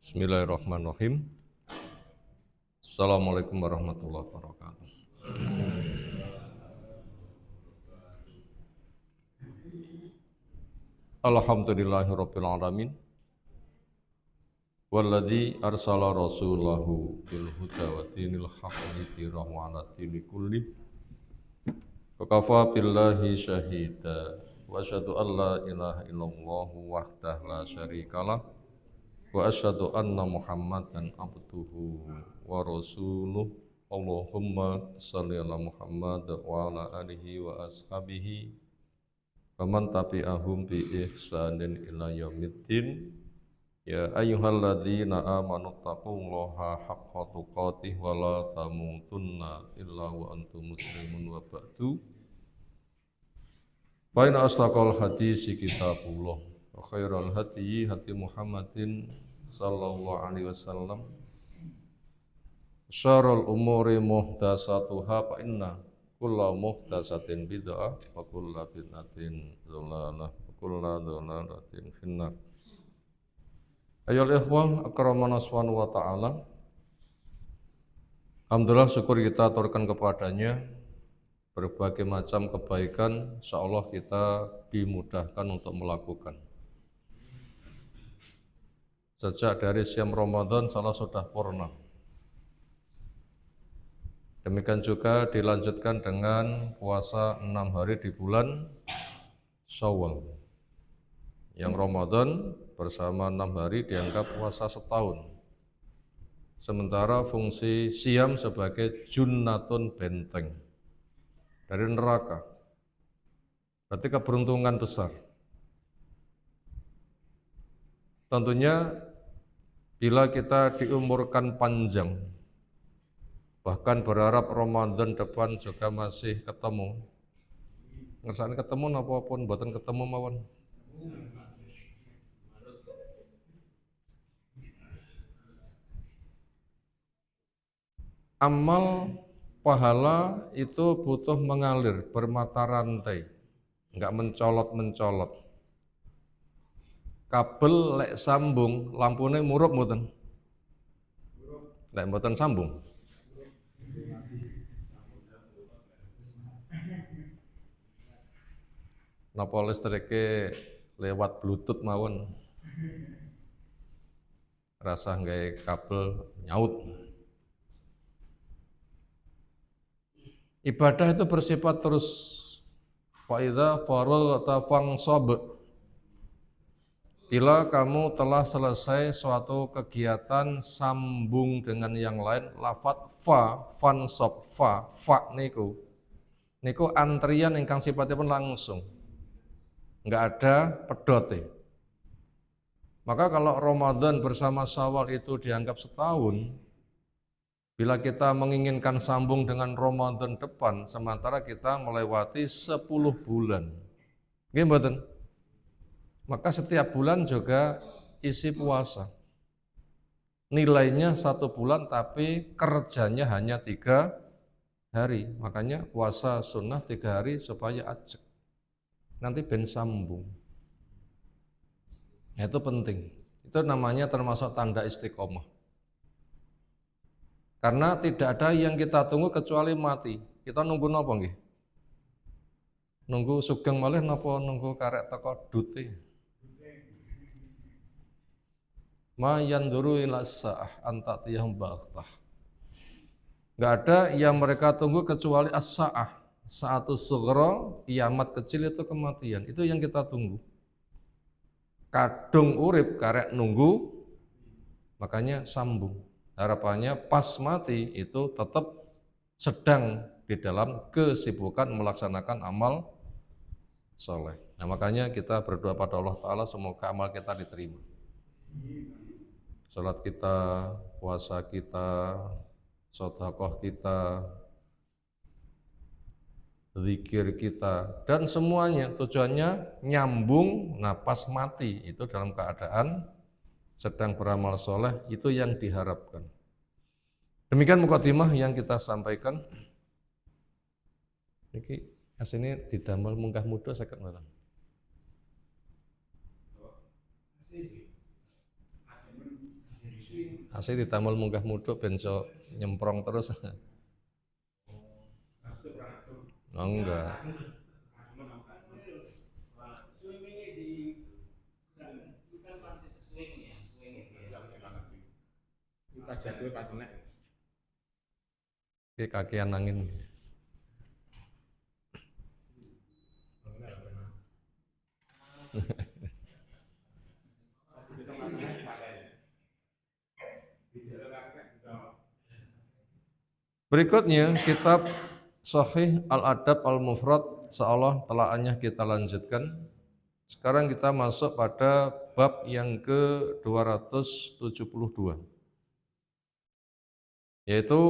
Bismillahirrahmanirrahim. Assalamualaikum warahmatullahi wabarakatuh. Alhamdulillahirabbil alamin. Walladzi arsala rasulahu bil huda wa dinil haqqi lidhirahu 'ala dini kulli. Wa kafa billahi syahida. Wa asyhadu an la ilaha illallah wahdahu la syarikalah. Wa asyhadu anna Muhammadan abduhu wa rasuluh. Allahumma shalli ala Muhammad wa ala alihi wa ashabihi wa man tabi'ahum bi ihsanin ila yaumiddin. Ya ayyuhalladzina amanu taqullaha haqqa tuqatih wa la tamutunna illa wa antum muslimun wa ba'du. Fa inna asdaqal hadisi kitabullah wa khairal hadyi hadyi Muhammadin sallallahu alaihi wasallam. Syarrul umuri muhdatsatuha fa inna kulla muhdatsatin bid'ah wa kulla bid'atin dhalalah wa kulla dhalalatin finnar. Ayol ikhwah akramana subhanahu wa ta'ala. Alhamdulillah, syukur kita aturkan kepadanya. Berbagai macam kebaikan insyaallah kita dimudahkan untuk melakukan. Sejak dari siam Ramadan salah sudah purna. Demikian juga dilanjutkan dengan puasa 6 hari di bulan Syawal. Yang Ramadan bersama 6 hari dianggap puasa setahun. Sementara fungsi siam sebagai junnatun benteng dari neraka. Berarti keberuntungan besar. Tentunya bila kita diumurkan panjang, bahkan berharap Ramadan depan juga masih ketemu. Ngersane ketemu napa pun mboten ketemu mawon. Amal pahala itu butuh mengalir, bermata rantai, enggak mencolot-mencolot. Kabel lek sambung, lampune murup mboten? Lek mboten sambung. Napa listrike lewat Bluetooth mawon? Rasa nggawe kabel nyaut. Ibadah itu bersifat terus. Fa idza faragta fansab. Bila kamu telah selesai suatu kegiatan sambung dengan yang lain, lafat fa fansab fa niku antrian ingkang sifatipun langsung. Enggak ada pedote. Maka kalau Ramadan bersama Syawal itu dianggap setahun, bila kita menginginkan sambung dengan Ramadan depan, sementara kita melewati 10 bulan. Nggih mboten? Maka setiap bulan juga isi puasa. Nilainya 1 bulan tapi kerjanya hanya 3 hari. Makanya puasa sunnah 3 hari supaya ajek. Nanti ben sambung. Itu penting. Itu namanya termasuk tanda istiqomah. Karena tidak ada yang kita tunggu kecuali mati. Kita nunggu napa nggih? Nunggu sugeng malih napa nunggu karek teko dute? Ma yanduru ila sa'ah antatiyahum baghtah. Enggak ada yang mereka tunggu kecuali as-sa'ah. Sa'atus sughra, kiamat kecil itu kematian. Itu yang kita tunggu. Kadung urip karek nunggu, makanya sambung. Harapannya pas mati itu tetap sedang di dalam kesibukan melaksanakan amal soleh. Nah makanya kita berdoa pada Allah Ta'ala semoga amal kita diterima. Salat kita, puasa kita, sedekah kita, zikir kita, dan semuanya tujuannya nyambung napas mati itu dalam keadaan sedang beramal soleh, itu yang diharapkan. Demikian mukadimah yang kita sampaikan. Ini aslinya didamel munggah muda saged mboten. Asih ditamel munggah mudhuk ben iso nyemprong terus. Oh, enggak. Pas jatuh pas kena. Iki kakean angin. Berikutnya kitab Sahih Al-Adab Al-Mufrad seolah telaahnya kita lanjutkan. Sekarang kita masuk pada bab yang ke-272, yaitu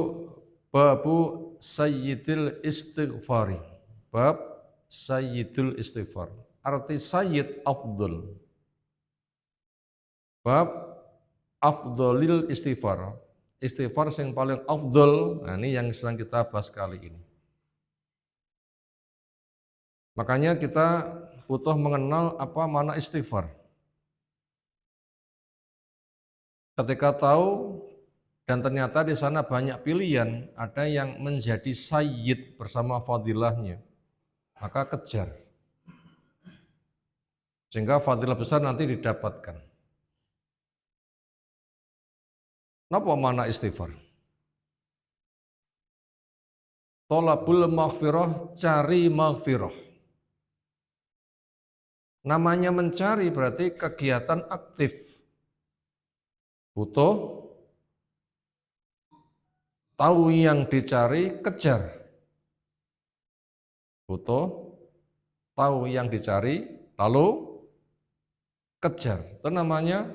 babu sayyidil istighfari. Bab sayyidul istighfar. Arti sayyid afdal. Bab afdalil istighfar. Istighfar yang paling afdal. Nah, ini yang sedang kita bahas kali ini. Makanya kita butuh mengenal apa makna istighfar. Ketika tahu dan ternyata di sana banyak pilihan, ada yang menjadi sayyid bersama fadilahnya, maka kejar. Sehingga fadilah besar nanti didapatkan. Napa makna istighfar? Tolabul maghfirah, cari maghfirah. Namanya mencari berarti kegiatan aktif. Butuh tahu yang dicari, kejar. Butuh tahu yang dicari, lalu kejar. Itu namanya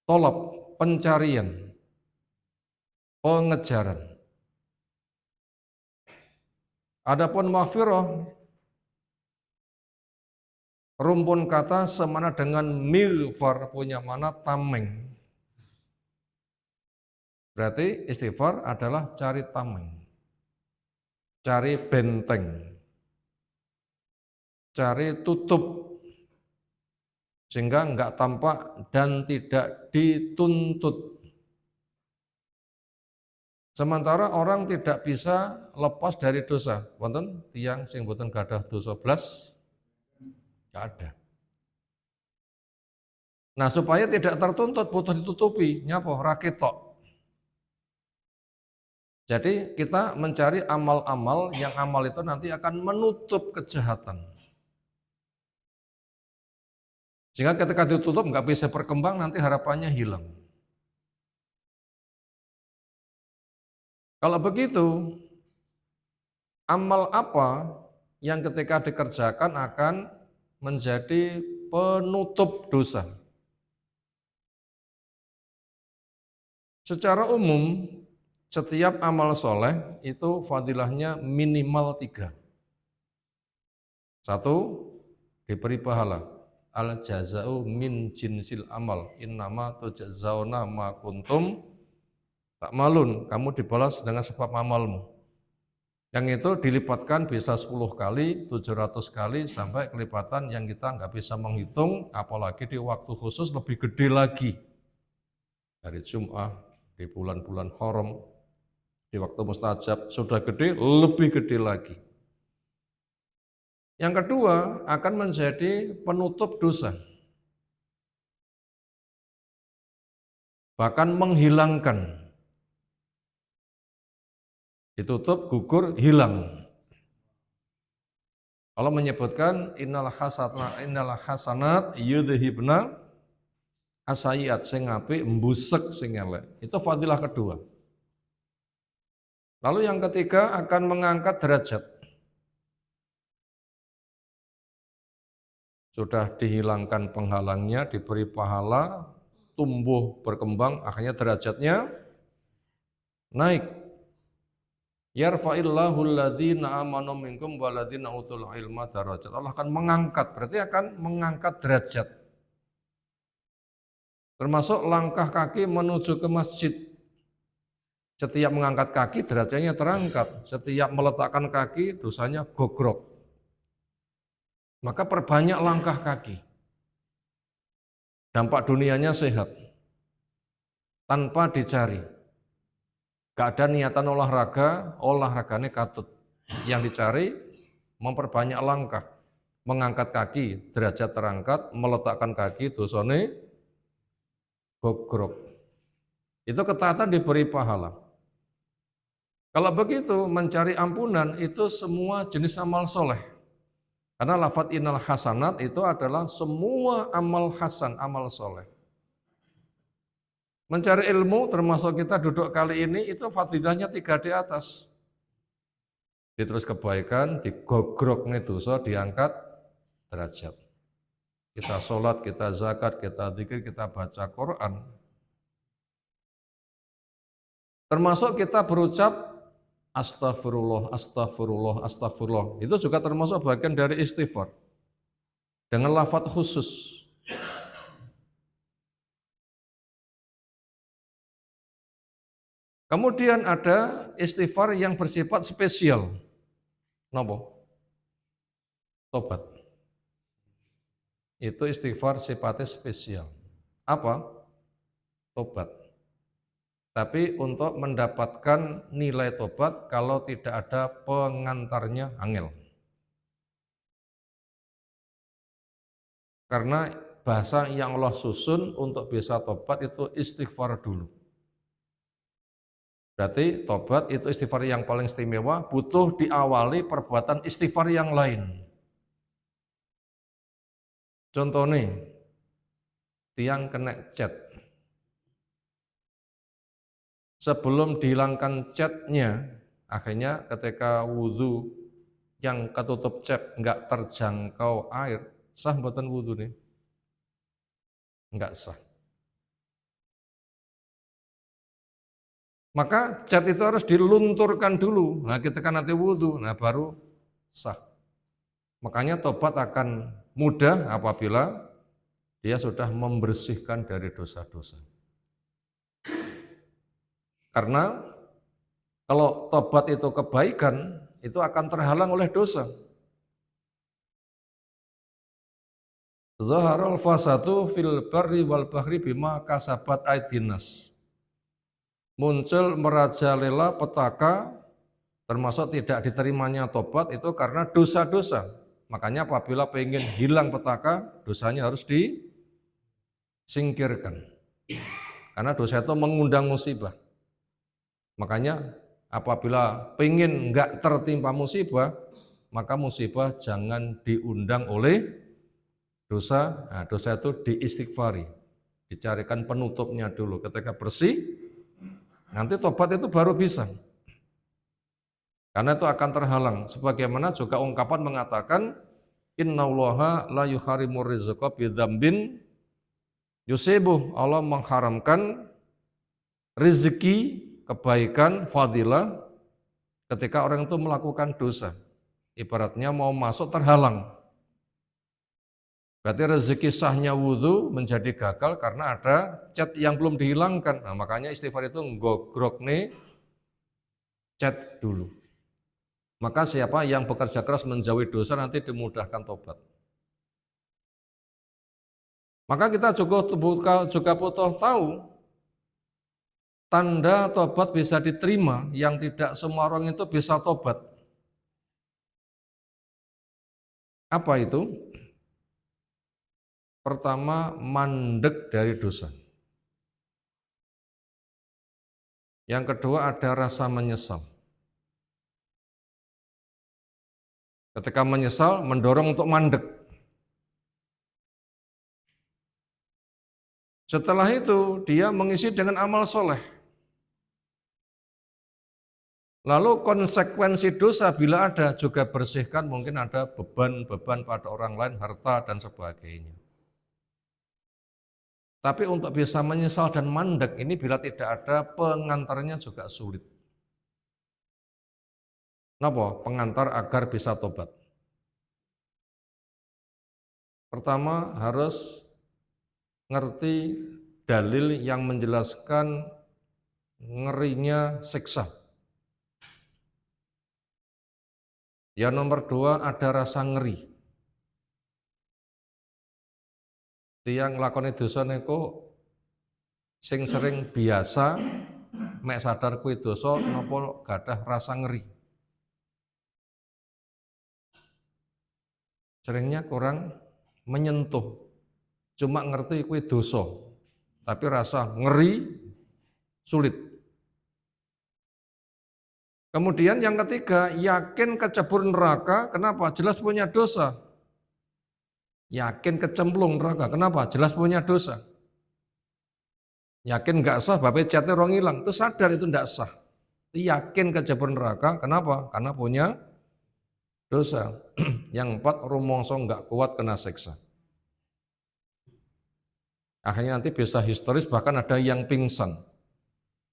tolab, pencarian, pengejaran. Adapun maghfirah, rumpun kata semana dengan mighfar, punya mana tameng. Berarti istighfar adalah cari tameng, cari benteng, cari tutup, sehingga enggak tampak dan tidak dituntut. Sementara orang tidak bisa lepas dari dosa. Wonten tiyang sing boten gadah dosa blas, enggak ada. Nah, supaya tidak tertuntut butuh ditutupi, nyapa raketok. Jadi kita mencari amal-amal yang amal itu nanti akan menutup kejahatan. Sehingga ketika ditutup nggak bisa berkembang, nanti harapannya hilang. Kalau begitu, amal apa yang ketika dikerjakan akan menjadi penutup dosa? Secara umum, setiap amal soleh itu fadilahnya minimal 3. 1, diberi pahala. Al jaza'u min jinsil amal. Innama tujazzauna ma kuntum ta'malun. Kamu dibalas dengan sebab amalmu. Yang itu dilipatkan bisa 10 kali, 700 kali, sampai kelipatan yang kita nggak bisa menghitung, apalagi di waktu khusus lebih gede lagi. Hari Jum'ah, di bulan-bulan haram, di waktu mustajab, sudah gede, lebih gede lagi. Yang kedua, akan menjadi penutup dosa. Bahkan menghilangkan. Ditutup, gugur, hilang. Allah menyebutkan innal hasanat yudhibna as-sayyi'at, sing apik mbusek sing elek. Itu fadilah kedua. Lalu yang ketiga akan mengangkat derajat. Sudah dihilangkan penghalangnya, diberi pahala, tumbuh, berkembang, akhirnya derajatnya naik. Yarfa'illahu alladhina amanu minkum waladhina utul ilma darajat. Allah akan mengangkat, berarti akan mengangkat derajat. Termasuk langkah kaki menuju ke masjid. Setiap mengangkat kaki derajatnya terangkat. Setiap meletakkan kaki dosanya gogrok. Maka perbanyak langkah kaki. Dampak dunianya sehat. tanpa dicari. Gak ada niatan olahraganya katut. Yang dicari memperbanyak langkah, mengangkat kaki, derajat terangkat, meletakkan kaki, dosane gogrok. Itu ketaatan diberi pahala. Kalau begitu, mencari ampunan itu semua jenis amal soleh. Karena lafadz innal hasanat itu adalah semua amal hasan, amal soleh. Mencari ilmu termasuk kita duduk kali ini itu fadilahnya 3 di atas. Terus kebaikan, digogrok nih dosa, diangkat derajat. Kita sholat, kita zakat, kita zikir, kita baca Quran. Termasuk kita berucap astagfirullah, astagfirullah, astagfirullah. Itu juga termasuk bagian dari istighfar. Dengan lafadz khusus. Kemudian ada istighfar yang bersifat spesial. Napa? Tobat. Itu istighfar sifatnya spesial. Apa? Tobat. Tapi untuk mendapatkan nilai tobat kalau tidak ada pengantarnya angel. Karena bahasa yang Allah susun untuk bisa tobat itu istighfar dulu. Berarti tobat itu istighfar yang paling istimewa, butuh diawali perbuatan istighfar yang lain. Contohnya, tiang kena cat. Sebelum dihilangkan catnya, akhirnya ketika wudhu yang ketutup cat enggak terjangkau air, sah mboten wudhu nih? Enggak sah. Maka cat itu harus dilunturkan dulu. Nah, ketika nanti wudhu, nah baru sah. Makanya tobat akan mudah apabila dia sudah membersihkan dari dosa-dosa. Karena kalau tobat itu kebaikan, itu akan terhalang oleh dosa. Zaharal fasadu fil barri wal bahri bima kasabat aidinas. Muncul merajalela petaka, termasuk tidak diterimanya tobat itu karena dosa-dosa. Makanya apabila pengen hilang petaka, dosanya harus disingkirkan. Karena dosa itu mengundang musibah. Makanya apabila pengen enggak tertimpa musibah, maka musibah jangan diundang oleh dosa. Nah, dosa itu diistighfari, dicarikan penutupnya dulu. Ketika bersih, nanti tobat itu baru bisa. Karena itu akan terhalang. Sebagaimana juga ungkapan mengatakan, innallaha la yuharimur rizqa bidzambin yusibuh. Allah mengharamkan rezeki, kebaikan, fadilah ketika orang itu melakukan dosa. Ibaratnya mau masuk terhalang. Berarti rezeki sahnya wudhu menjadi gagal karena ada cat yang belum dihilangkan. Nah, makanya istighfar itu ngogrok nih cat dulu. Maka siapa yang bekerja keras menjauhi dosa nanti dimudahkan tobat. Maka kita juga butuh tahu tanda tobat bisa diterima, yang tidak semua orang itu bisa tobat. Apa itu? Pertama, mandek dari dosa. Yang kedua, ada rasa menyesal. Ketika menyesal, mendorong untuk mandek. Setelah itu, dia mengisi dengan amal soleh. Lalu konsekuensi dosa bila ada juga bersihkan, mungkin ada beban-beban pada orang lain, harta dan sebagainya. Tapi untuk bisa menyesal dan mandek ini bila tidak ada pengantarnya juga sulit. Kenapa? Pengantar agar bisa tobat. Pertama harus ngerti dalil yang menjelaskan ngerinya siksa. Yang nomor 2 ada rasa ngeri. Tiang nglakoni dosa niku sing sering biasa mek sadar kuwi dosa napa gadah rasa ngeri. Seringnya kurang menyentuh, cuma ngerti kuwi dosa, tapi rasa ngeri sulit. Kemudian yang ketiga, yakin kecebur neraka, kenapa? Jelas punya dosa. Yakin kecemplung neraka, kenapa? Jelas punya dosa. Yakin nggak sah, bapak catnya orang hilang, itu sadar itu nggak sah. Yakin kecebur neraka, kenapa? Karena punya dosa. Yang 4, rumongso nggak kuat kena siksa. Akhirnya nanti bisa histeris, bahkan ada yang pingsan.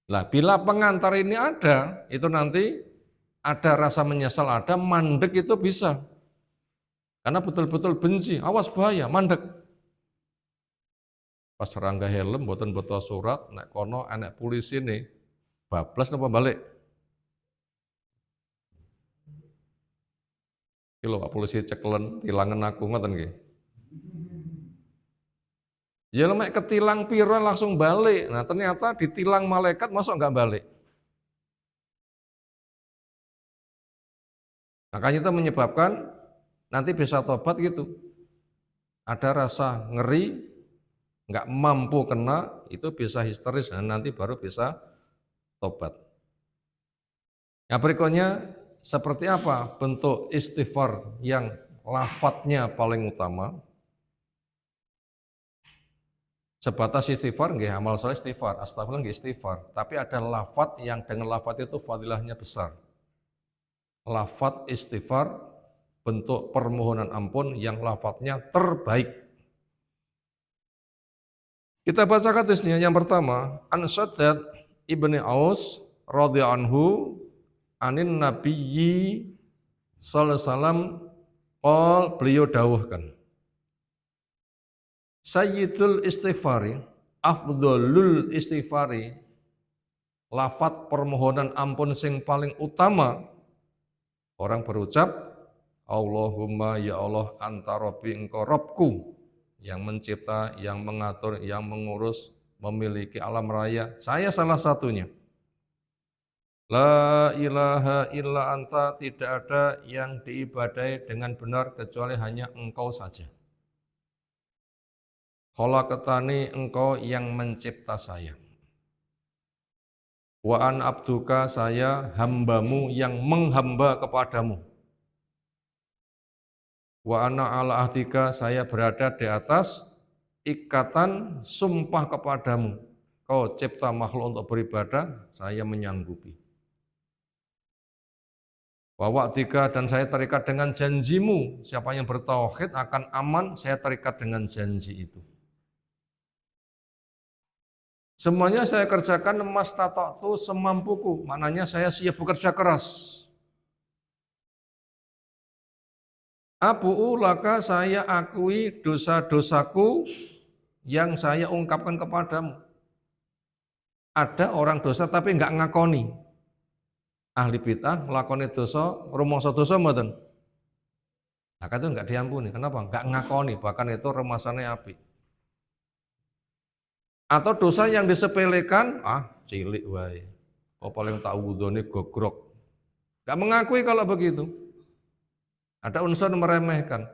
Nah, bila pengantar ini ada, itu nanti ada rasa menyesal, ada mandek itu bisa. Karena betul-betul benci, awas bahaya, mandek. Pas rangga helm, boten betul surat, nek kono anak polisi nih, bablas napa balik. Kilo Pak polisi ceklen, tilangan aku ngoten nggih. Ya mek ketilang piro langsung balik. Nah ternyata ditilang malaikat masuk nggak balik. Makanya itu menyebabkan nanti bisa tobat gitu. Ada rasa ngeri, nggak mampu kena, itu bisa histeris dan nanti baru bisa tobat. Nah berikutnya seperti apa bentuk istighfar yang lafadznya paling utama? Sebatas istighfar nggih, amal saleh istighfar, astagfirullah nggih istighfar, tapi ada lafadz yang dengan lafadz itu fadilahnya besar. Lafadz istighfar bentuk permohonan ampun yang lafadznya terbaik. Kita baca hadisnya yang pertama, An Shaddad ibni Aus radhiyallahu anhu anin nabiyyi sallallahu alaihi wasallam qol, beliau dawuhkan, Sayyidul istighfari, afdholul istighfari, lafadz permohonan ampun sing paling utama, orang berucap, Allahumma ya Allah anta Rabbi, engkau Rabbku, yang mencipta, yang mengatur, yang mengurus, memiliki alam raya, saya salah satunya. La ilaha illa anta, tidak ada yang diibadai dengan benar kecuali hanya engkau saja. Khalaqtani, engkau yang mencipta saya. Wa an abduka, saya hambamu yang menghamba kepadamu. Wa ana ala ahdika, saya berada di atas ikatan sumpah kepadamu. Kau cipta makhluk untuk beribadah, saya menyanggupi. Wa wa'dika, dan saya terikat dengan janjimu, siapa yang bertauhid akan aman, saya terikat dengan janji itu. Semuanya saya kerjakan mastata'tu, semampuku, maknanya saya siap bekerja keras. Abu'u laka, saya akui dosa-dosaku yang saya ungkapkan kepadamu. Ada orang dosa tapi enggak ngakoni. Ahli bid'ah nglakoni dosa, rumangsa dosa mboten. Nah, itu enggak diampuni. Kenapa? Enggak ngakoni, bahkan itu remasannya api. Atau dosa yang disepelekan, cilik wae. Oh paling tak wudone gogrok. Enggak mengakui kalau begitu. Ada unsur meremehkan.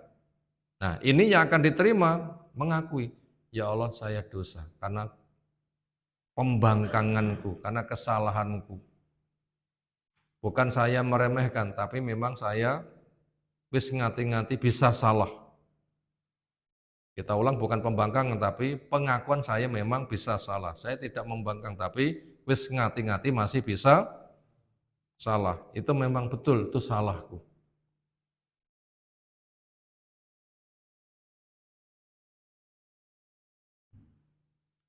Nah, ini yang akan diterima, mengakui, ya Allah saya dosa karena pembangkanganku, karena kesalahanku. Bukan saya meremehkan, tapi memang saya wis ngati-ngati bisa salah. Kita ulang, bukan pembangkangan, tapi pengakuan saya memang bisa salah. Saya tidak membangkang, tapi wis ngati-ngati masih bisa salah. Itu memang betul, itu salahku.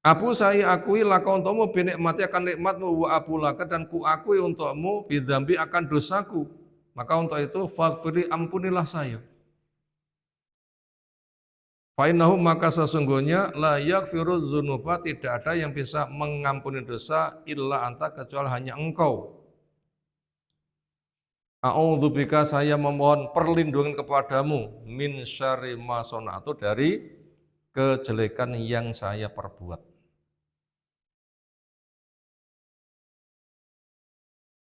Abu, saya akui laka untukmu binikmati akan nikmatmu, wa abu laka, dan ku akui untukmu bidzambi akan dosaku. Maka untuk itu faghfirli, ampunilah saya. Fa'innahu, maka sesungguhnya la yaghfiru dzunuba, tidak ada yang bisa mengampuni dosa illa anta, kecuali hanya engkau. A'udzubika, saya memohon perlindungan kepadamu min syarri ma sona'tu, dari kejelekan yang saya perbuat.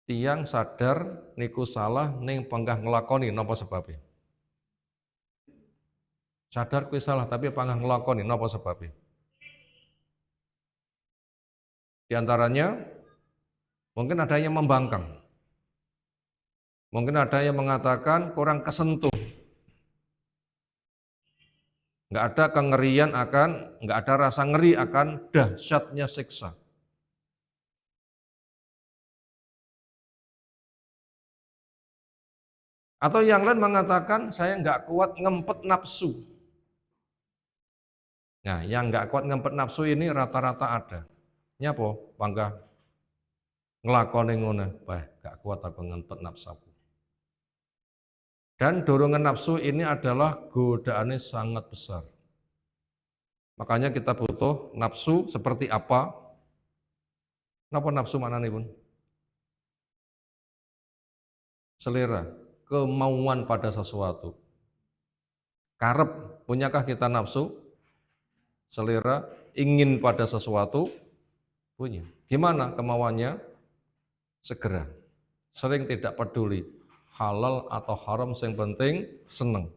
Tiang sadar niku salah ning panggah nglakoni napa sebabnya? Sadar kuwi salah tapi panggah nglakoni napa sebabnya? Di antaranya mungkin ada yang membangkang. Mungkin ada yang mengatakan kurang kesentuh. Nggak ada kengerian nggak ada rasa ngeri akan dahsyatnya siksa. Atau yang lain mengatakan saya nggak kuat ngempet nafsu. Nah, yang nggak kuat ngempet nafsu ini rata-rata ada. Nyapa? Panggah nglakoni ngono, bah gak kuat aku ngempet nafsaku. Dan dorongan nafsu ini adalah godaannya sangat besar. Makanya kita butuh nafsu seperti apa? Napa nafsu maknanya pun? Selera, kemauan pada sesuatu. Karep, punyakah kita nafsu? Selera, ingin pada sesuatu? Punya. Gimana kemauannya? Segera. Sering tidak peduli. Halal atau haram, yang penting seneng.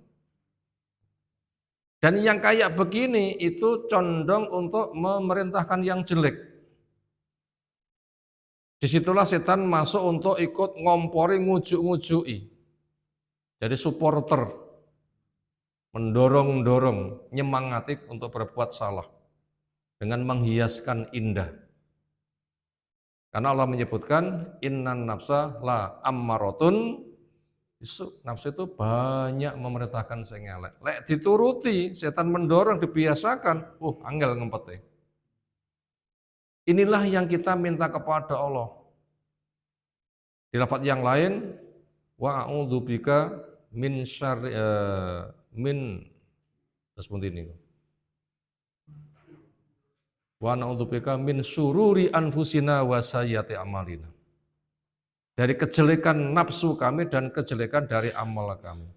Dan yang kayak begini itu condong untuk memerintahkan yang jelek. Disitulah setan masuk untuk ikut ngompori, ngujuk-ngujui. Jadi supporter, mendorong-dorong, nyemangati untuk berbuat salah. Dengan menghiaskan indah. Karena Allah menyebutkan, innan nafsa la ammaratun bisu. Nafsu itu banyak memerintahkan sing elek. Lek dituruti, setan mendorong, dibiasakan, angel ngempete. Inilah yang kita minta kepada Allah. Di lafaz yang lain, wa a'udzubika min syarri terus pun ini. Wa a'udzubika min syururi anfusina wa sayyiati amalina. Dari kejelekan nafsu kami dan kejelekan dari amal kami.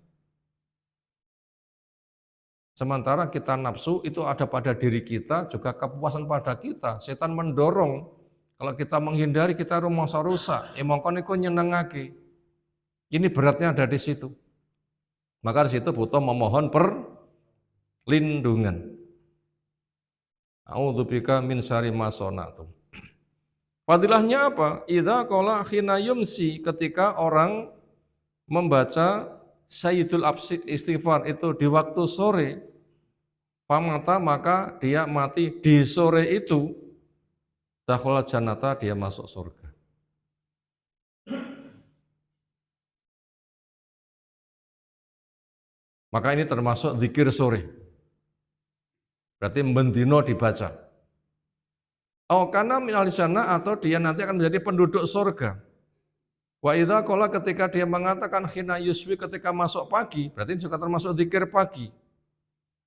Sementara kita nafsu itu ada pada diri kita, juga kepuasan pada kita. Setan mendorong, kalau kita menghindari kita rumangsa rusak, mongkon iku nyenengake. Ini beratnya ada di situ. Maka di situ butuh memohon perlindungan. A'udzubika min syarri ma sana'tu. Fadilahnya apa? Idza qala khina yumsi, ketika orang membaca Sayyidul Istighfar itu di waktu sore, pamata maka dia mati di sore itu, dakhala jannata, dia masuk surga. Maka ini termasuk zikir sore. Berarti mendino dibaca. Karena minal jannah, atau dia nanti akan menjadi penduduk surga. Wa idza qala, ketika dia mengatakan khina yuswi, ketika masuk pagi, berarti juga termasuk zikir pagi.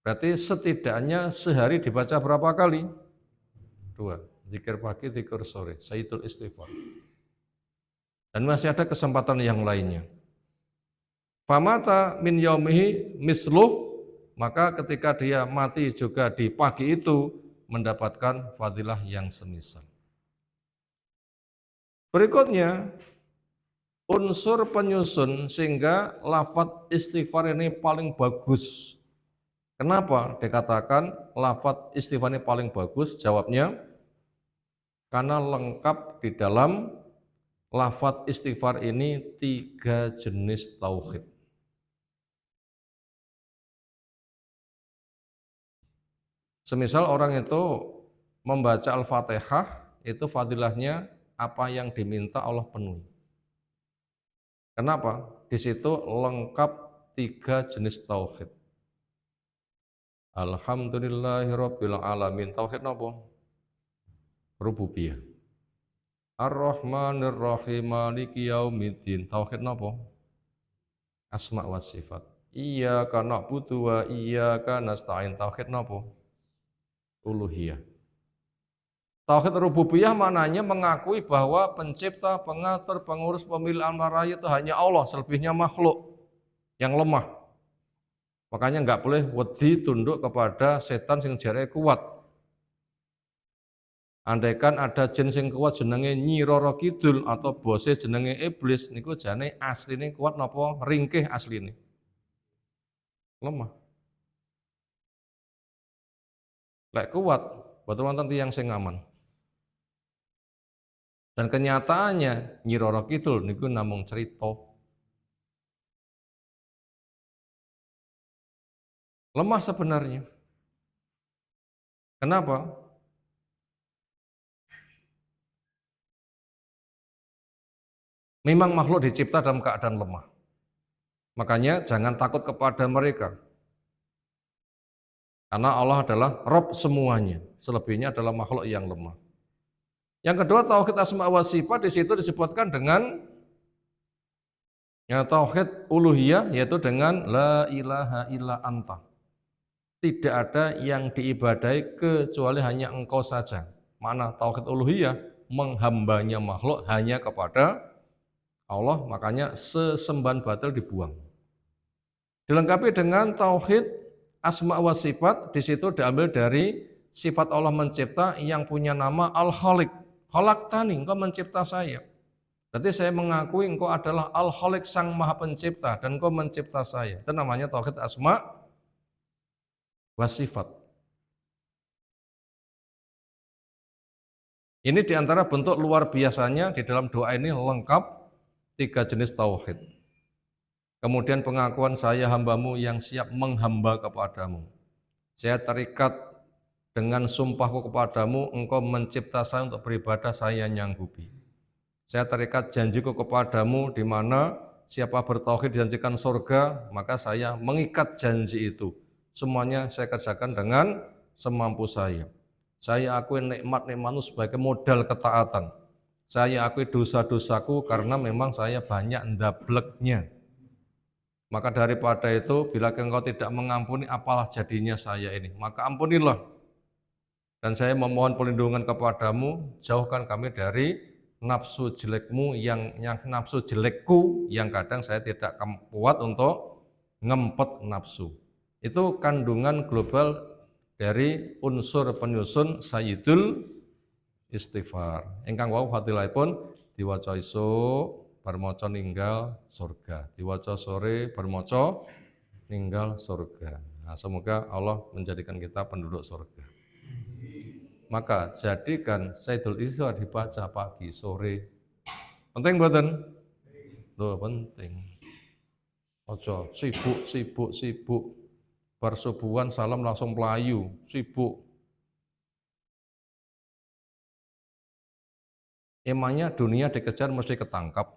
Berarti setidaknya sehari dibaca berapa kali? 2. Zikir pagi, zikir sore, Sayyidul Istighfar. Dan masih ada kesempatan yang lainnya. Famata min yaumihi misluh, maka ketika dia mati juga di pagi itu mendapatkan fadilah yang semisal. Berikutnya, unsur penyusun sehingga lafaz istighfar ini paling bagus. Kenapa dikatakan lafaz istighfar ini paling bagus? Jawabnya, karena lengkap di dalam lafaz istighfar ini 3 jenis tauhid. Semisal orang itu membaca Al-Fatihah, itu fadilahnya apa yang diminta Allah penuhi. Kenapa? Di situ lengkap 3 jenis tauhid. Alhamdulillahirabbil alamin. Tauhid napa? Rububiyah. Ar-Rahmanir Rahim Maliki Yaumiddin. Tauhid napa? Asma wa sifat. Iyyaka na'budu wa iyyaka nasta'in. Tauhid napa? Uluhiyah. Tauhid rububiyah maknanya mengakui bahwa pencipta, pengatur, pengurus, pemilik alam raya itu hanya Allah, selebihnya makhluk yang lemah. Makanya enggak boleh wedi tunduk kepada setan sing jareke kuat. Andaikan ada jin sing kuat jenenge Nyi Roro Kidul atau bose jenenge iblis niku jane asline kuat napa ringkih asline? Lemah. Lek kuat, boten wonten tiyang sing aman. Dan kenyataannya Nyi Roro Kidul niku namung cerita. Lemah sebenarnya. Kenapa? Memang makhluk dicipta dalam keadaan lemah. Makanya jangan takut kepada mereka. Karena Allah adalah Rabb semuanya. Selebihnya adalah makhluk yang lemah. Yang kedua tauhid asma wa sifat di situ disebutkan dengan tauhid uluhiyah yaitu dengan la ilaha illa anta. Tidak ada yang diibadai kecuali hanya engkau saja. Mana tauhid uluhiyah menghambanya makhluk hanya kepada Allah, makanya sesembahan batil dibuang. Dilengkapi dengan tauhid asma wa sifat, di situ diambil dari sifat Allah mencipta yang punya nama Al-Khaliq. Khalaqtani, engkau mencipta saya. Berarti saya mengakui engkau adalah Al-Khaliq sang maha pencipta dan engkau mencipta saya. Itu namanya tauhid asma wa sifat. Ini diantara bentuk luar biasanya di dalam doa ini lengkap 3 jenis tauhid. Kemudian pengakuan saya hambamu yang siap menghamba kepadamu. Saya terikat dengan sumpahku kepadamu, engkau mencipta saya untuk beribadah, saya nyanggupi. Saya terikat janjiku kepadamu di mana siapa bertauhid dijanjikan surga, maka saya mengikat janji itu. Semuanya saya kerjakan dengan semampu saya. Saya akui nikmat-nikmatmu sebagai modal ketaatan. Saya akui dosa-dosaku karena memang saya banyak ndableknya. Maka daripada itu, bila engkau tidak mengampuni, apalah jadinya saya ini. Maka ampunilah. Dan saya memohon perlindungan kepadamu, jauhkan kami dari nafsu jelekmu yang nafsu jelekku yang kadang saya tidak kuat untuk ngempet nafsu. Itu kandungan global dari unsur penyusun sayyidul istighfar. Ingkang wau fadilahipun diwaca isuk bar maca ninggal surga, diwaca sore bar maca ninggal surga. Nah, semoga Allah menjadikan kita penduduk surga. Maka jadikan Sayyidul Istighfar dibaca pagi, sore. Penting mboten? Loh, penting. Aja sibuk. Bar subuhan salam langsung melayu, sibuk. Emangnya dunia dikejar mesti ketangkap.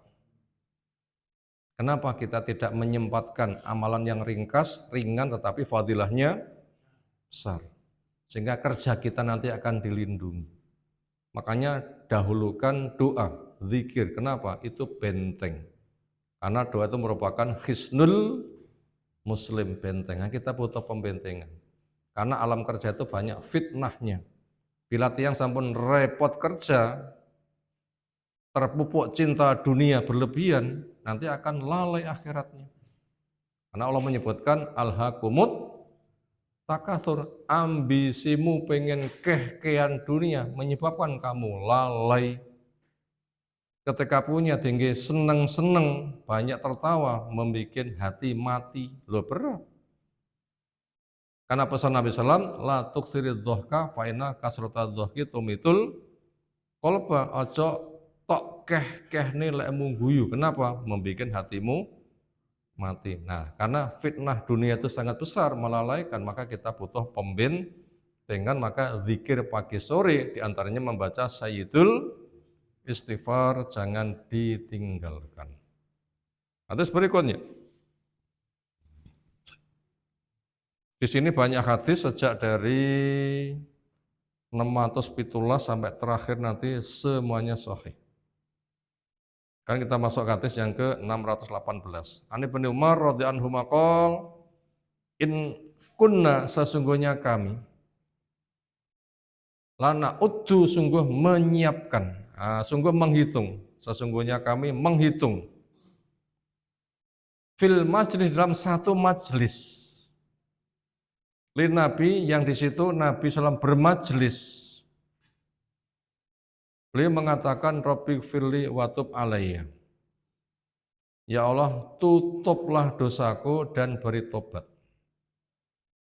Kenapa kita tidak menyempatkan amalan yang ringkas, ringan tetapi fadilahnya besar? Sehingga kerja kita nanti akan dilindungi. Makanya dahulukan doa, zikir. Kenapa? Itu benteng. Karena doa itu merupakan hisnul muslim, benteng. Nah, kita butuh pembentengan. Karena alam kerja itu banyak fitnahnya. Bila tiang sampun repot kerja, terpupuk cinta dunia berlebihan, nanti akan lalai akhiratnya. Karena Allah menyebutkan alhaqumut takatsur, ambisimu pengen keh-kehan dunia menyebabkan kamu lalai. Ketika punya tinggi seneng-seneng, banyak tertawa, membuat hati mati. Loh, berat. Karena pesan Nabi SAW, la tuksirid dhahka fa inna kasrata dhahki tumitul qalba. Ojo tok keh-keh nih lekmu guyu. Kenapa? Membuat hatimu mati. Nah, karena fitnah dunia itu sangat besar, melalaikan, maka kita butuh pembentengan. Maka zikir pagi sore diantaranya membaca sayyidul istighfar, jangan ditinggalkan. Terus berikutnya, di sini banyak hadis sejak dari 617 sampai terakhir nanti semuanya sahih. Kan kita masuk ke hadis yang ke-618. Ani bin Umar radhiyallahu anhu maqal, in kunna, sesungguhnya kami, lana uddu, sungguh menyiapkan, sungguh menghitung, sesungguhnya kami menghitung, fil majlis, dalam satu majlis, lin Nabi, yang di situ Nabi SAW bermajlis, Beliau mengatakan Rabbi firli wa tub alayya. Ya Allah, tutuplah dosaku dan beri tobat.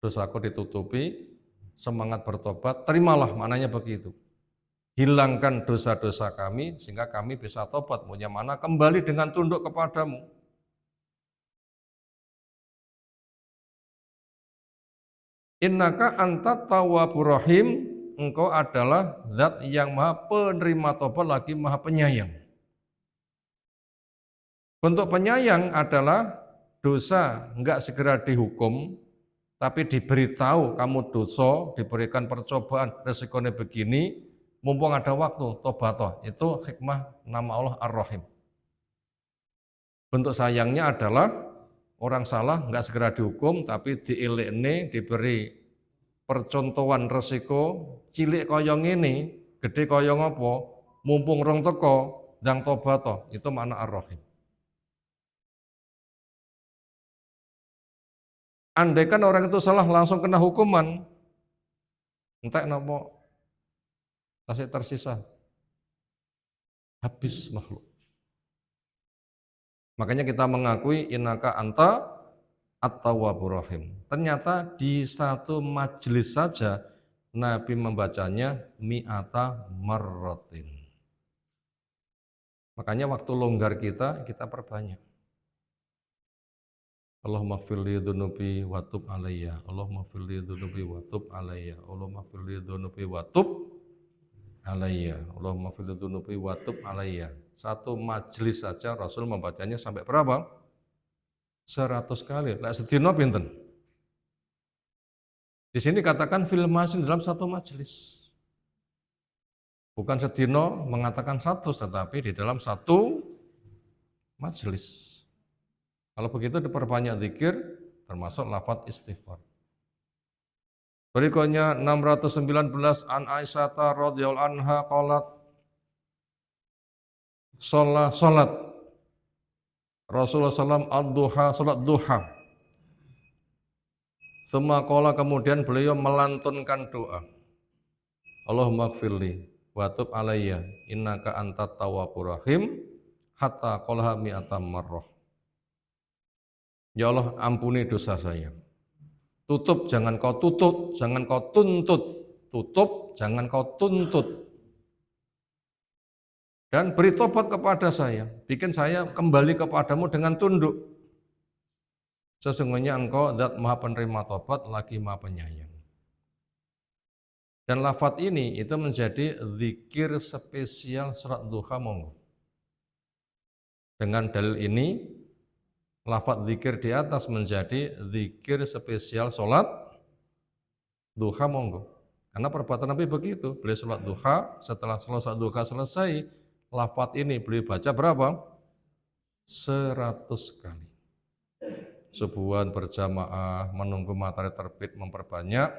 Dosaku ditutupi, semangat bertobat, terimalah, maknanya begitu. Hilangkan dosa-dosa kami sehingga kami bisa tobat, punya mana kembali dengan tunduk kepadamu. Innaka anta tawwabur rahim, engkau adalah zat yang maha penerima tobat lagi maha penyayang. Bentuk penyayang adalah dosa enggak segera dihukum, tapi diberitahu kamu dosa, diberikan percobaan, resikonya begini, mumpung ada waktu, tobatoh. Itu hikmah nama Allah Ar-Rahim. Bentuk sayangnya adalah orang salah enggak segera dihukum, tapi diilekne, diberi percontohan resiko, cilik koyong ini, gede koyong apa, mumpung rong teko, ndang tobatoh. Itu makna Ar-Rahim. Andaikan orang itu salah langsung kena hukuman, entek nopo tasik tersisa, habis makhluk. Makanya kita mengakui innaka anta at-tawwabur rahim. Ternyata di satu majelis saja Nabi membacanya mi'ata marratin. Makanya waktu longgar kita perbanyak. Allahumma firli dhunubi wa tub alayya. Allahumma firli dhunubi wa tub alayya. Allahumma firli dhunubi wa tub alayya. Allahumma firli dhunubi wa tub alayya. Satu majelis saja Rasul membacanya sampai berapa? 100 kali. Lah sedina pinten? Di sini katakan fil majlis, dalam satu majelis. Bukan sedina mengatakan 100, tetapi di dalam satu majelis. Kalau begitu diperbanyak zikir, termasuk lafaz istighfar. Berikutnya 619 an Aisyah radhiyallahu anha qalat salat Rasulullah SAW ad-duha, salat duha. Tsumma qala, kemudian beliau melantunkan doa. Allahumma gfirli wa tub alayya innaka antat tawwabur rahim hatta qalaha mi'atam marrah. Ya Allah, ampuni dosa saya. Tutup, jangan kau tutup, jangan kau tuntut. Tutup, jangan kau tuntut. Dan beri tobat kepada saya. Bikin saya kembali kepadamu dengan tunduk. Sesungguhnya engkau zat maha penerima tobat, lagi maha penyayang. Dan lafadz ini itu menjadi zikir spesial salat duha monggo. Dengan dalil ini, lafadz zikir di atas menjadi zikir spesial sholat duha monggo. Karena perbuatan Nabi begitu, beliau sholat duha, setelah sholat duha selesai, lafadz ini beliau baca berapa? 100 kali. Subuhan berjamaah, menunggu matahari terbit memperbanyak,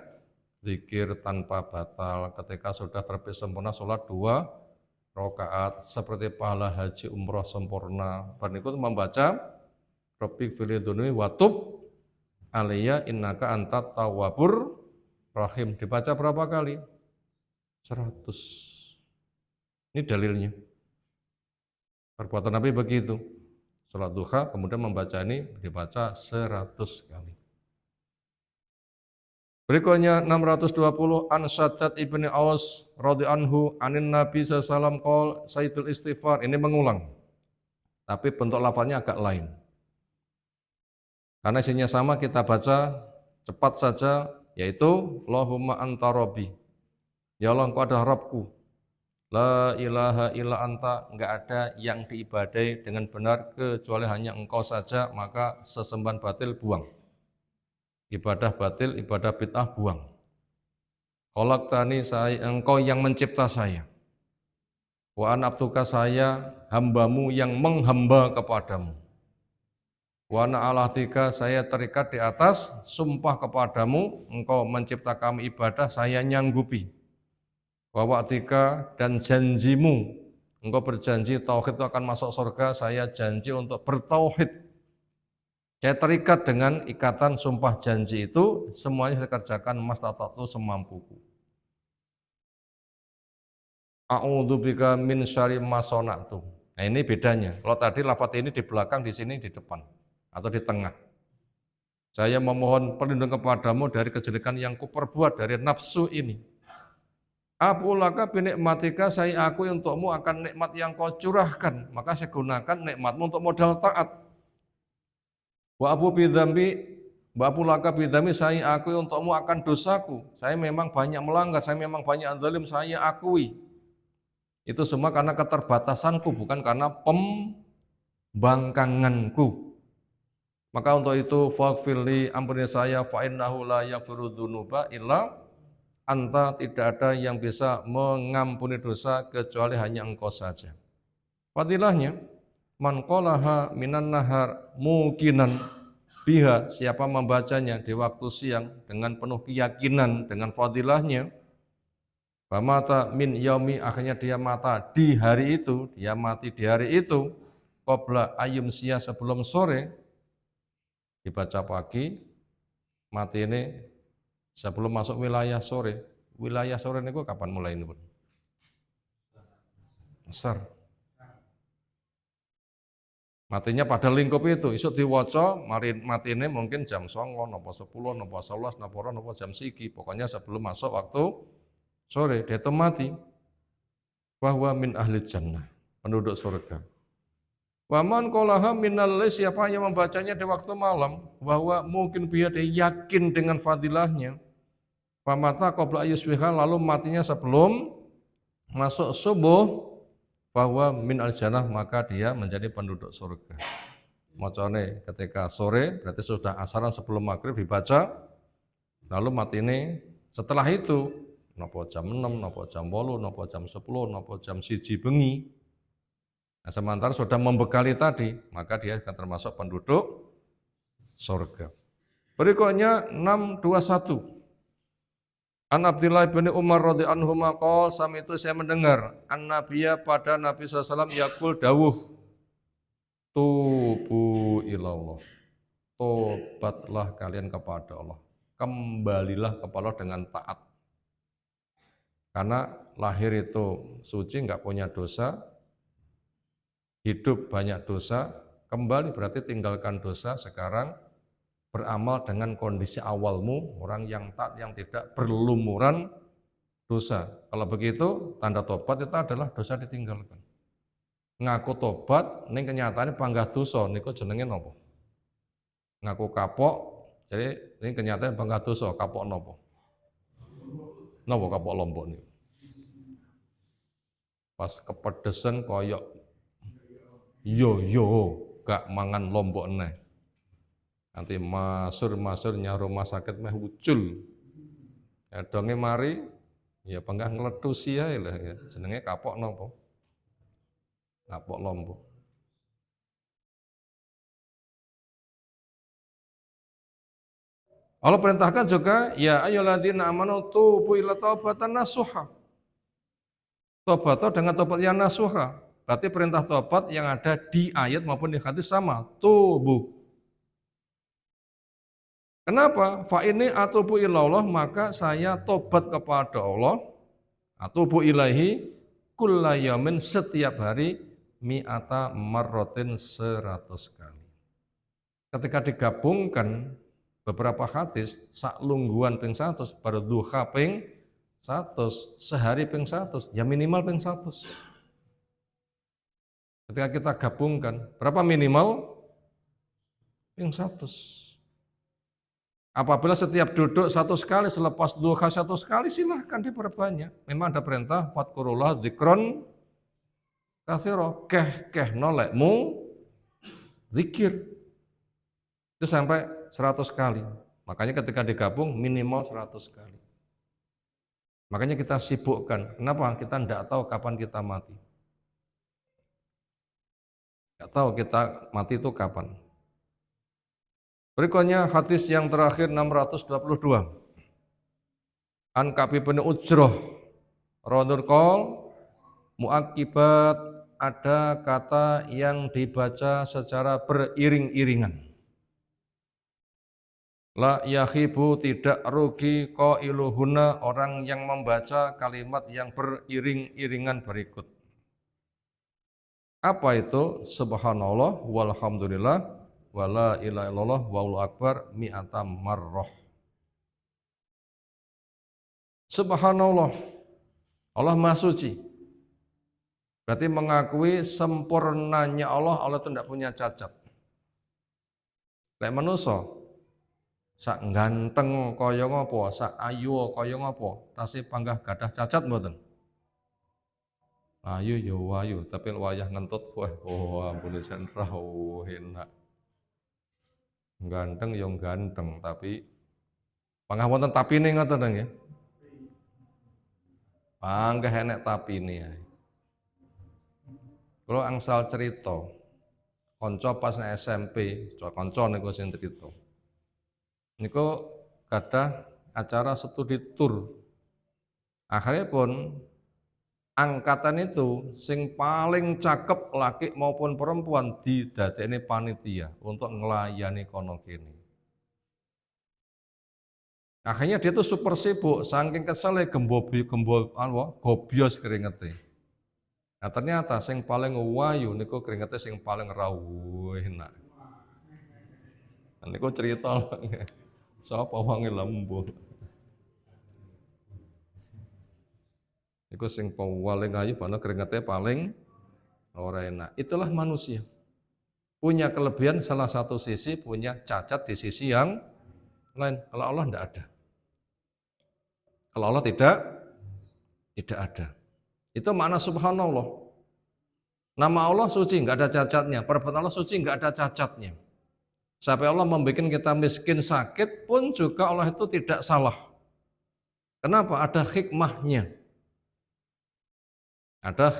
zikir tanpa batal, ketika sudah terbit sempurna sholat 2 rakaat, seperti pahala haji umroh sempurna. Berikut membaca Rabbi firli dhunubi wa tub alayya innaka antat tawwabur rahim. Dibaca berapa kali? 100. Ini dalilnya. Perbuatan Nabi begitu. Salat duha kemudian membaca ini dibaca 100 kali. Berikutnya 620 an Shaddad ibni Aus radhiyallahu anhu anin Nabi sallallahu alaihi wasallam qol sayyidul istighfar. Ini mengulang. Tapi bentuk lafaznya agak lain. Karena isinya sama, kita baca cepat saja, yaitu Allahumma anta rabbi. Ya Allah, engkau adalah Rabbku. La ilaha illa anta, enggak ada yang diibadai dengan benar kecuali hanya engkau saja, maka sesembahan batil buang. Ibadah batil, ibadah bid'ah buang. Khalaqtani, saya, engkau yang mencipta saya. Wa ana abduka, saya hambamu yang menghamba kepadamu. Wa ana ala ahdika, saya terikat di atas sumpah kepadamu, engkau mencipta kami ibadah, saya nyanggupi. Wa wa'dika, dan janjimu, engkau berjanji tauhid itu akan masuk surga, saya janji untuk bertauhid. Saya terikat dengan ikatan sumpah janji itu, semuanya saya kerjakan mastata'tu semampuku. a'udzubika min syarri ma sona'tu. Nah ini bedanya. Kalau tadi lafaz ini di belakang, di sini di depan atau di tengah. Saya memohon perlindungan kepadamu dari kejelekan yang kuperbuat dari nafsu ini. Apulaka binikmatika, saya akui untukmu akan nikmat yang kau curahkan, maka saya gunakan nikmatmu untuk modal taat. Wa abu bidzambi, wa apulaka bidzambi, saya akui untukmu akan dosaku. Saya memang banyak melanggar, saya memang banyak zalim, saya akui. Itu semua karena keterbatasanku, bukan karena pembangkanganku. Maka untuk itu faghfirli, ampuni saya, fa innahu la yaghfiru dzunuba illa anta, tidak ada yang bisa mengampuni dosa kecuali hanya engkau saja. Fadilahnya, man qalaha minan nahar mukinan biha, siapa membacanya di waktu siang dengan penuh keyakinan dengan fadilahnya, famata min yaumi, akhirnya dia mata di hari itu, dia mati di hari itu, qabla ayum sia, sebelum sore, dibaca pagi, mati ini sebelum masuk wilayah sore. Wilayah sore ini kapan mulai ini pun? Asar. Matinya pada lingkup itu, isuk diwaca, mati ini mungkin jam 09, napa 10, napa 11, napa jam sigi, pokoknya sebelum masuk waktu sore, dia itu mati. Bahwa min ahli jannah, penduduk surga. Waman qalaha minal lail, siapa yang membacanya di waktu malam, bahwa mungkin dia yakin dengan fadilahnya. Pamata qabla yusbiha, lalu matinya sebelum masuk subuh, bahwa min al-jannah, maka dia menjadi penduduk surga. Macane ketika sore berarti sudah asaran sebelum maghrib dibaca, lalu mati ini setelah itu napa jam 6, napa jam 8, napa jam 10, napa jam 1 bengi. Nah, sementara sudah membekali tadi, maka dia akan termasuk penduduk surga. Berikutnya 621. An Abdillah bin Umar radhiyallahu anhu maqal, sama itu saya mendengar an-nabiyya, pada Nabi SAW yaqul dawuh, tubu ilallah, tobatlah kalian kepada Allah, kembalilah kepada Allah dengan taat. Karena lahir itu suci, enggak punya dosa, hidup banyak dosa, kembali berarti tinggalkan dosa, sekarang beramal dengan kondisi awalmu, orang yang taat, yang tidak berlumuran dosa. Kalau begitu, tanda tobat itu adalah dosa ditinggalkan. Ngaku tobat, ini kenyataannya panggah dosa, niku jenenge nopo? Ngaku kapok, jadi ini kenyataannya panggah dosa, kapok nopo? Nopo kapok lombok nih? Pas kepedesan koyok yo gak mangan lombok neh. Nanti masur nya rumah sakit meh ucul. Ya donge mari ya panggah ngledusi ae lah ya. Jenenge kapok napa? Kapok lombok. Allah perintahkan juga ya ayyuhalladzina amanu tubu ila taubatan nasuha. Tobat dengan tobat yang nasuha. Berarti perintah tobat yang ada di ayat maupun di hadis sama, tubuh. Kenapa? Fa ini atubu ilallah, maka saya tobat kepada Allah, atubu ilahi kullayamin, setiap hari, mi'ata marrotin, 100 kali. Ketika digabungkan beberapa hadis, sak lungguan ping 100, berduha ping 100, sehari ping 100, ya minimal ping 100. Ketika kita gabungkan, berapa minimal? Ping 100. Apabila setiap duduk 100 kali, selepas duha 100 kali, silahkan diperbanyak. Memang ada perintah, fadkurullah dzikron katsira, keh nolekmu zikir. Itu sampai 100 kali. Makanya ketika digabung minimal 100 kali. Makanya kita sibukkan. Kenapa? Kita tidak tahu kapan kita mati. Tidak tahu kita mati itu kapan. Berikutnya hadis yang terakhir 622. An Ka'b bin Ujrah radhiyallahu qol, muakibat, ada kata yang dibaca secara beriring-iringan. La yakhibu tidak rugi qailuhunna orang yang membaca kalimat yang beriring-iringan berikut. Apa itu? Subhanallah walhamdulillah wala ilaha illallah wallahu akbar mi'atam marrah. Subhanallah, Allah Maha Suci. Berarti mengakui sempurnanya Allah, Allah itu tidak punya cacat. Lek manusa sak ganteng kaya ngapa, sak ayu kaya ngapa, tasih panggah gadah cacat mboten? Ayu ya ayu, tapi wayah ngentut wah ampun jan rawuh enak. Ganteng ya ganteng, tapi panggah wonten tapine ngoten nggih. Panggah enek tapine ae. Kula angsal cerita, kanca pas nek SMP, kanca niku sing cerita. Niku gadah acara studi tour. Akhirnya pun angkatan itu sing paling cakep laki maupun perempuan didadekne panitia untuk ngelayani kono kene. Akhirnya dia tuh super sibuk, saking kesele gobios keringete. Nah ternyata sing paling wayu niku keringete sing paling rawuh enak. Niku cerita sapa wangi lembut. Niku sing paling ayu padahal keringete paling ora enak. Itulah manusia. Punya kelebihan salah satu sisi, punya cacat di sisi yang lain. Kalau Allah tidak ada. Kalau Allah tidak ada. Itu makna subhanallah. Nama Allah suci, nggak ada cacatnya. Perbuatan Allah suci, nggak ada cacatnya. Sampai Allah membuat kita miskin sakit pun juga Allah itu tidak salah. Kenapa? Ada hikmahnya. Ada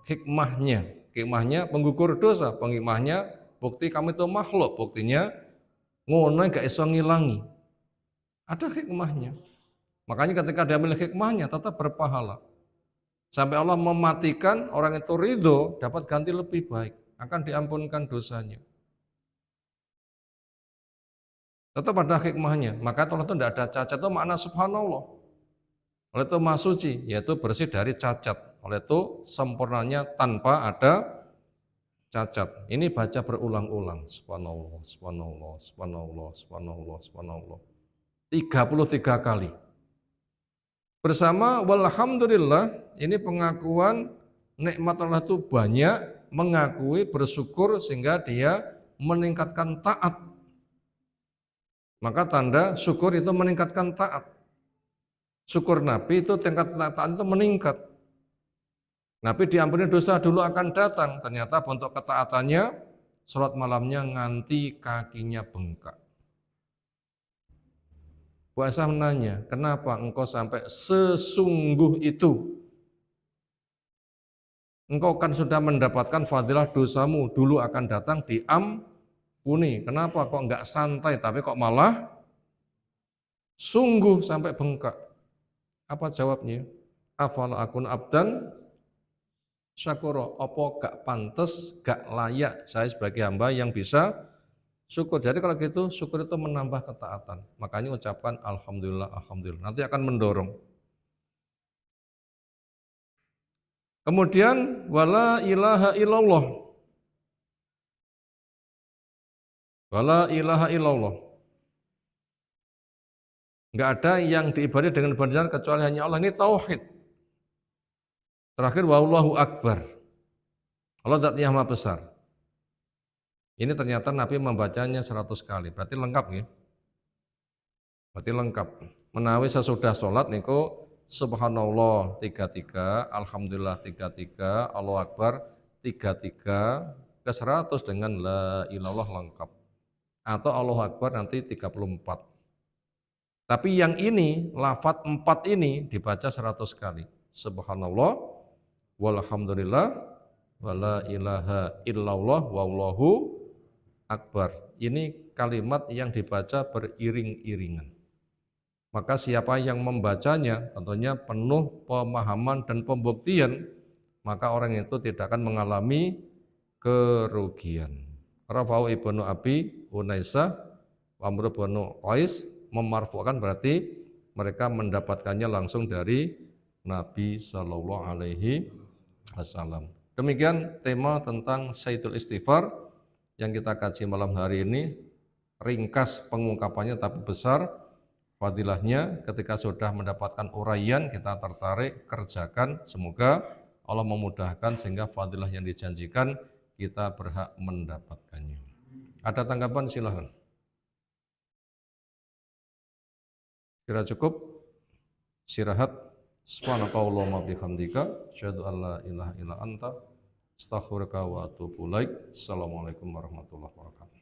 hikmahnya. Hikmahnya penggugur dosa. Hikmahnya bukti kami itu makhluk. Buktinya ngono gak iso ngilangi. Ada hikmahnya. Makanya ketika dia memilih hikmahnya tetap berpahala. Sampai Allah mematikan orang itu ridho dapat ganti lebih baik. Akan diampunkan dosanya. Tetap ada hikmahnya. Maka Allah itu tidak ada cacat. Itu makna subhanallah. Oleh itu Maha Suci, yaitu bersih dari cacat. Oleh itu sempurnanya tanpa ada cacat. Ini baca berulang-ulang. Subhanallah, subhanallah, subhanallah, subhanallah, subhanallah. 33 kali. Bersama walhamdulillah, ini pengakuan nikmat Allah itu banyak, mengakui, bersyukur sehingga dia meningkatkan taat. Maka tanda syukur itu meningkatkan taat. Syukur Nabi itu tingkat ketaatan itu meningkat. Nabi diampuni dosa dulu akan datang. Ternyata bentuk ketaatannya, sholat malamnya nganti kakinya bengkak. Bu Aisyah menanya, kenapa engkau sampai sesungguh itu? Engkau kan sudah mendapatkan fadilah dosamu, dulu akan datang diampuni. Kenapa kok enggak santai, tapi kok malah sungguh sampai bengkak? Apa jawabnya? Afala akun abdan syakura, apa gak pantas, gak layak saya sebagai hamba yang bisa syukur. Jadi kalau gitu syukur itu menambah ketaatan. Makanya ucapkan alhamdulillah, alhamdulillah. Nanti akan mendorong. Kemudian wala ilaha illallah. Wala ilaha illallah. Enggak ada yang diibadati dengan benar kecuali hanya Allah. Ini tauhid. Terakhir wallahu akbar. Allah zat yang maha besar. Ini ternyata Nabi membacanya 100 kali. Berarti lengkap ya. Berarti lengkap. Menawi sesudah sholat niku subhanallah 33, alhamdulillah 33, Allahu akbar 33, ke 100 dengan la ilallah lengkap. Atau Allahu akbar nanti 34. Tapi yang ini, lafadz 4 ini dibaca 100 kali. Subhanallah, walhamdulillah, wala ilaha illallah, wallahu akbar. Ini kalimat yang dibaca beriring-iringan. Maka siapa yang membacanya, tentunya penuh pemahaman dan pembuktian, maka orang itu tidak akan mengalami kerugian. Rafahu ibnu Abi Unaisah, Amr bin Qais memarfu'kan berarti mereka mendapatkannya langsung dari Nabi Shallallahu Alaihi Wasallam. Demikian tema tentang Sayyidul Istighfar yang kita kaji malam hari ini. Ringkas pengungkapannya tapi besar fadilahnya. Ketika sudah mendapatkan uraian kita tertarik kerjakan. Semoga Allah memudahkan sehingga fadilah yang dijanjikan kita berhak mendapatkannya. Ada tanggapan silahkan. Kira cukup? Istirahat. Subhanakallahumma bihamdika asyhadu an la ilaha illa anta astaghfiruka wa atubu ilaik. Assalamualaikum warahmatullahi wabarakatuh.